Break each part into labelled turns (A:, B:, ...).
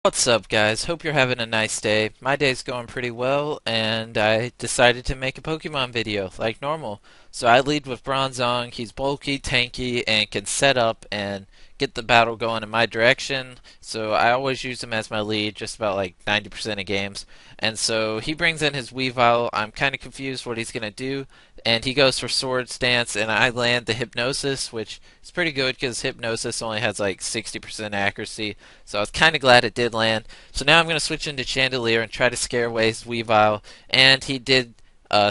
A: What's up, guys? Hope you're having a nice day. My day's going pretty well, and I decided to make a Pokemon video, like normal. So I lead with Bronzong. He's bulky, tanky, and can set up and get the battle going in my direction. So I always use him as my lead, just about like 90% of games. And so he brings in his Weavile. I'm kind of confused what he's going to do, and he goes for Swords Dance, and I land the Hypnosis, which is pretty good because Hypnosis only has like 60% accuracy. So I was kind of glad it did land. So now I'm going to switch into Chandelier and try to scare away his Weavile. And he did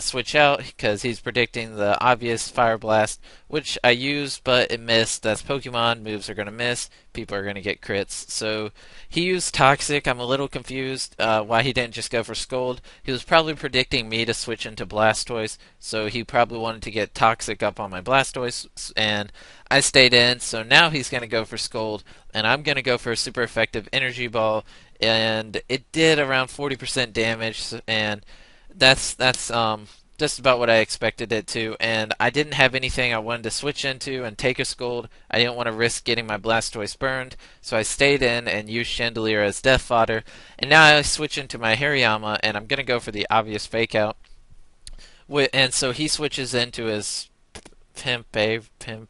A: switch out because he's predicting the obvious Fire Blast, which I used, but it missed. That's Pokemon. Moves are going to miss. People are going to get crits. So he used Toxic. I'm a little confused why he didn't just go for Scold. He was probably predicting me to switch into Blastoise, so he probably wanted to get Toxic up on my Blastoise, and I stayed in. So now he's going to go for Scold, and I'm going to go for a super effective Energy Ball, and it did around 40% damage, and that's just about what I expected it to, and I didn't have anything I wanted to switch into and take a Scold. I didn't want to risk getting my Blastoise burned, so I stayed in and used Chandelier as death fodder. And now I switch into my Hariyama, and I'm gonna go for the obvious fake out. And so he switches into his Pimp A, Pimp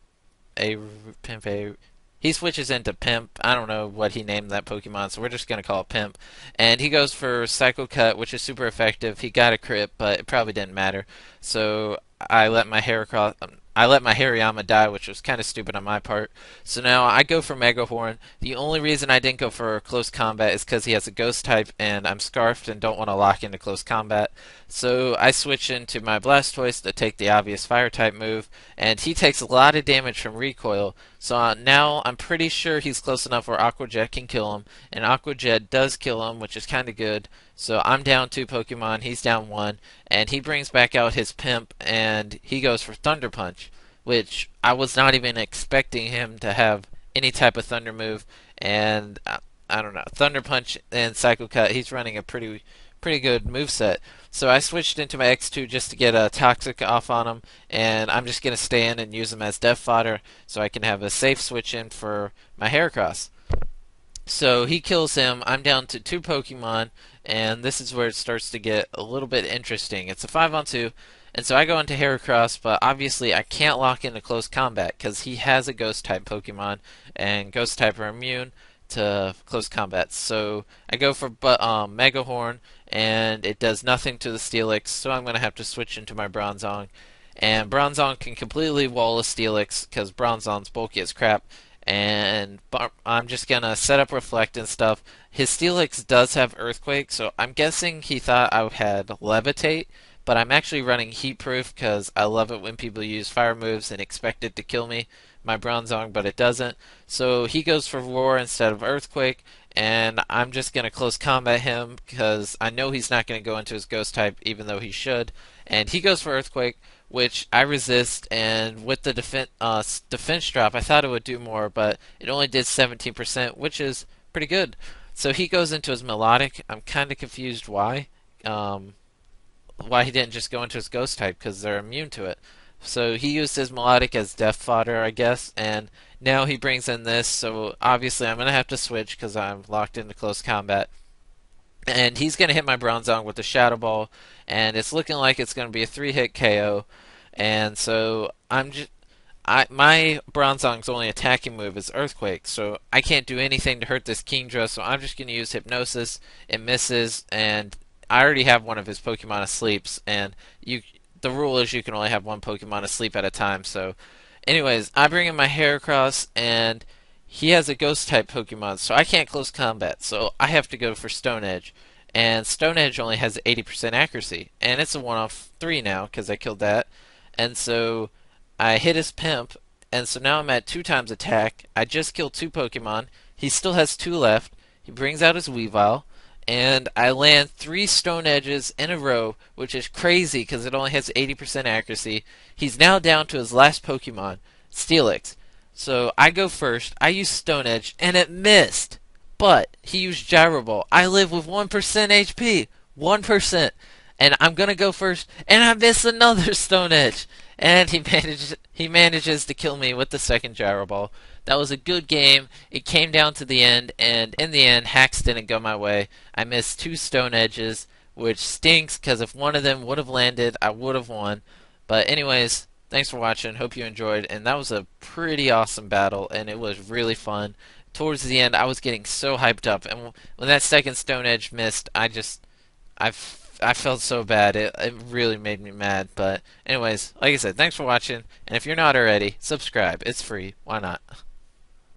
A: A, Pimp A. He switches into Pimp. I don't know what he named that Pokemon, so we're just going to call it Pimp. And he goes for Psycho Cut, which is super effective. He got a crit, but it probably didn't matter. So I let my Hariyama die, which was kind of stupid on my part. So now I go for Mega Horn. The only reason I didn't go for close combat is because he has a Ghost type, and I'm Scarfed and don't want to lock into close combat. So I switch into my Blastoise to take the obvious Fire type move, and he takes a lot of damage from recoil. So now I'm pretty sure he's close enough where Aqua Jet can kill him, and Aqua Jet does kill him, which is kind of good. So I'm down 2 Pokemon, he's down 1, and he brings back out his Pimp, and he goes for Thunder Punch, which I was not even expecting him to have any type of Thunder move, and I don't know, Thunder Punch and Psycho Cut, he's running a pretty good move set. So I switched into my X2 just to get a Toxic off on him, and I'm just going to stay in and use him as death fodder so I can have a safe switch in for my Heracross. So he kills him. I'm down to 2 Pokemon, and this is where it starts to get a little bit interesting. It's a 5-on-2, and so I go into Heracross, but obviously I can't lock into close combat because he has a Ghost type Pokemon, and Ghost type are immune to close combat. So I go for Mega Horn, and it does nothing to the Steelix, so I'm going to have to switch into my Bronzong. And Bronzong can completely wall a Steelix because Bronzong's bulky as crap, and I'm just gonna set up Reflect and stuff. His Steelix does have Earthquake, so I'm guessing he thought I had Levitate, but I'm actually running Heat Proof because I love it when people use fire moves and expect it to kill me, my Bronzong, but it doesn't. So he goes for Roar instead of Earthquake, and I'm just gonna close combat him because I know he's not gonna go into his Ghost type, even though he should. And he goes for Earthquake, which I resist, and with the defense drop, I thought it would do more, but it only did 17%, which is pretty good. So he goes into his Melodic. I'm kind of confused um, why he didn't just go into his Ghost type, because they're immune to it. So he used his Melodic as death fodder, I guess, and now he brings in this, so obviously I'm going to have to switch because I'm locked into close combat. And he's going to hit my Bronzong with the Shadow Ball, and it's looking like it's going to be a 3-hit KO. And so my Bronzong's only attacking move is Earthquake, so I can't do anything to hurt this Kingdra, so I'm just going to use Hypnosis. It misses, and I already have one of his Pokemon asleep, and the rule is you can only have one Pokemon asleep at a time. So anyways, I bring in my Heracross, and he has a Ghost type Pokemon, so I can't close combat, so I have to go for Stone Edge. And Stone Edge only has 80% accuracy, and it's a 1-off 3 now because I killed that. And so I hit his Pimp, and so now I'm at 2 times attack. I just killed 2 Pokemon. He still has 2 left. He brings out his Weavile, and I land 3 Stone Edges in a row, which is crazy because it only has 80% accuracy. He's now down to his last Pokemon, Steelix. So I go first. I use Stone Edge, and it missed. But he used Gyro Ball. I live with 1% HP. 1%. And I'm gonna go first, and I miss another Stone Edge. And he manages to kill me with the second gyro ball. That was a good game. It came down to the end, and in the end, hacks didn't go my way. I missed two stone edges, which stinks because if one of them would have landed, I would have won. But anyways, thanks for watching. Hope you enjoyed, and that was a pretty awesome battle, and it was really fun. Towards the end, I was getting so hyped up, and when that second stone edge missed, I felt so bad. It really made me mad. But anyways, like I said, thanks for watching, and if you're not already, subscribe. It's free. Why not?